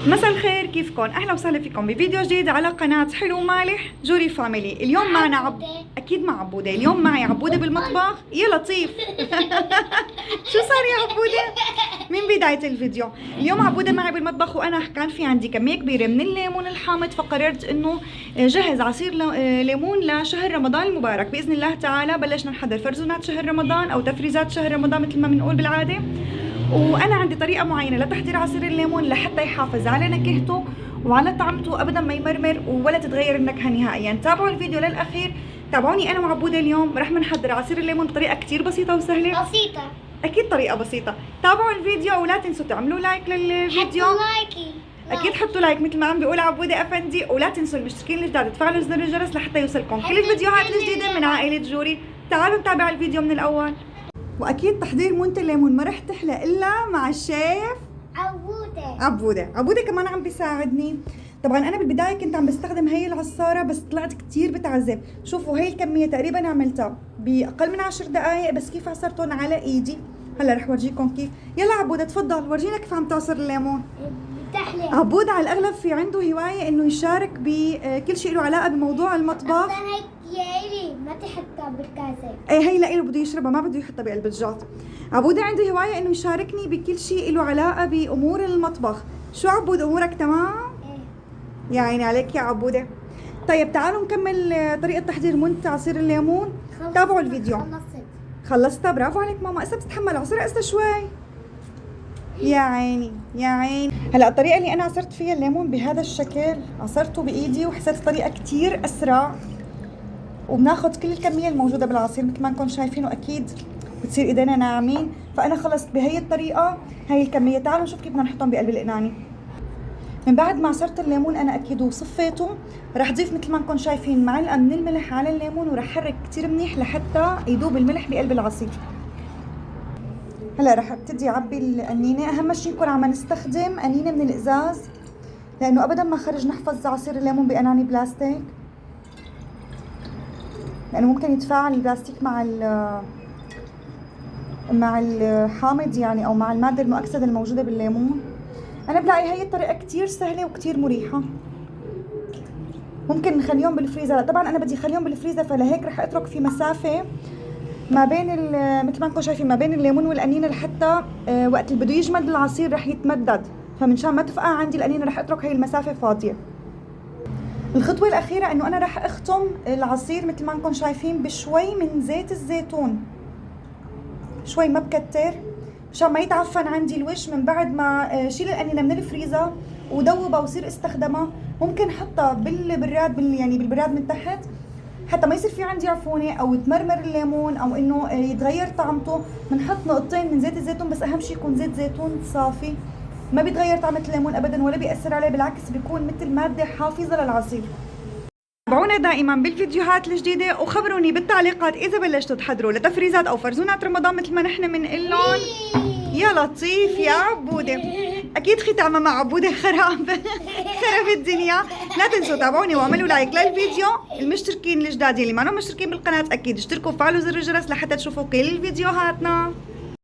مساء الخير، كيفكم؟ اهلا وسهلا فيكم بفيديو جديد على قناة حلو مالح جوري فاميلي. اليوم معنا اكيد مع عبودة. اليوم معي عبودة بالمطبخ. يا لطيف. شو صار يا عبودة؟ من بداية الفيديو اليوم عبودة معي بالمطبخ، وانا كان في عندي كمية كبيرة من الليمون الحامض، فقررت انه جهز عصير ليمون لشهر رمضان المبارك. باذن الله تعالى بلشنا نحضر فرزونات شهر رمضان او تفريزات شهر رمضان مثل ما بنقول بالعادة. وانا عندي طريقه معينه لتحضير عصير الليمون لحتى يحافظ على نكهته وعلى طعمته ابدا ما يمرمر ولا تتغير النكهه نهائيا. تابعوا الفيديو للاخير. تابعوني انا وعبوده. اليوم رح نحضر عصير الليمون بطريقه كتير بسيطه وسهله. بسيطة. اكيد طريقه بسيطه. تابعوا الفيديو ولا تنسوا تعملوا لايك للفيديو. حطوا لايكي. اكيد حطوا لايك مثل ما عم بيقول عبوده افندي، ولا تنسوا المشتركين الجداد تفعلوا زر الجرس لحتى يوصلكم كل الفيديوهات الجديده من عائله جوري. تعالوا نتابع الفيديو من الاول. واكيد تحضير مونت الليمون ما رح تحلى الا مع الشيف عبوده كمان عم بيساعدني. طبعا انا بالبدايه كنت عم بستخدم هي العصاره، بس طلعت كتير بتعذب. شوفوا هي الكميه تقريبا عملتها باقل من 10 دقائق، بس كيف عصرتهم على ايدي. هلا رح ورجيكم كيف. يلا عبوده تفضل ورجينا كيف عم تعصر الليمون. بتحلى. عبود على الاغلب في عنده هوايه انه يشارك بكل شيء له علاقه بموضوع المطبخ. هيك يا إلي ما تحطها بالكاسة. ايه هي لإله بده يشربها، ما بده يحطها بقلب الجاط. عبودة عنده هواية انه يشاركني بكل شيء له علاقة بامور المطبخ. شو عبود امورك تمام؟ ايه. يا عيني عليك يا عبودة. طيب تعالوا نكمل طريقة تحضير منت عصير الليمون. تابعوا الفيديو. خلصتها؟ برافو عليك ماما. اسا بتتحمل عصير اسا شوي. يا عيني يا عيني. هلا الطريقة اللي انا عصرت فيها الليمون بهذا الشكل، عصرته بايدي وحسيت الطريقة كتير اسرع، وبناخذ كل الكميه الموجوده بالعصير مثل ما انكم شايفين، واكيد بتصير ايدينا ناعمين. فانا خلصت بهي الطريقه هي الكميه. تعالوا نشوف كيف بدنا نحطهم بقلب القناني. من بعد ما عصرت الليمون انا اكيد وصفيته، رح اضيف مثل ما انكم شايفين معلقه من الملح على الليمون، ورح حرك كثير منيح لحتى يذوب الملح بقلب العصير. هلا رح ابتدي اعبي القنينه. اهم شيء نكون عم نستخدم قنينه من الازاز، لانه ابدا ما خرج نحفظ عصير الليمون بقناني بلاستيك، لانه ممكن يتفاعل البلاستيك مع الحامض يعني، او مع الماده المؤكسده الموجوده بالليمون. انا بلاقي هي الطريقه كتير سهله وكتير مريحه. ممكن نخليهم بالفريزر. طبعا انا بدي اخليهم بالفريزر، فلهيك رح اترك في مسافه ما بين مثل ما انكم شايفين ما بين الليمون والقنينه، لحتى وقت اللي بده يجمد العصير رح يتمدد، فمنشان ما تفقع عندي القنينه رح اترك هي المسافه فاضيه. الخطوة الأخيرة إنه أنا راح أختم العصير مثل ما انكم شايفين بشوي من زيت الزيتون، شوي ما بكتر، مشان ما يتعفن عندي الوش. من بعد ما شيل القنينة من الفريزر ودوبها وصير استخدمها، ممكن احطها بالبراد يعني بالبراد من تحت، حتى ما يصير في عندي عفونة او تمرمر الليمون او انه يتغير طعمته. بنحط نقطتين من زيت الزيتون، بس اهم شيء يكون زيت زيتون صافي، ما بيتغير طعمة الليمون ابدا ولا بيأثر عليه، بالعكس بيكون مثل مادة حافظة للعصير. تابعونا دائما بالفيديوهات الجديدة، وخبروني بالتعليقات اذا بلشتوا تحضروا لتفريزات او فرزونات رمضان مثل ما نحن بنقلن. يا لطيف يا عبودة. اكيد ختامة مع عبودة خرب الدنيا. لا تنسوا تابعوني واعملوا لايك للفيديو. المشتركين الجداد اللي ما مشتركين بالقناة اكيد اشتركوا وفعلوا زر الجرس لحتى تشوفوا كل فيديوهاتنا.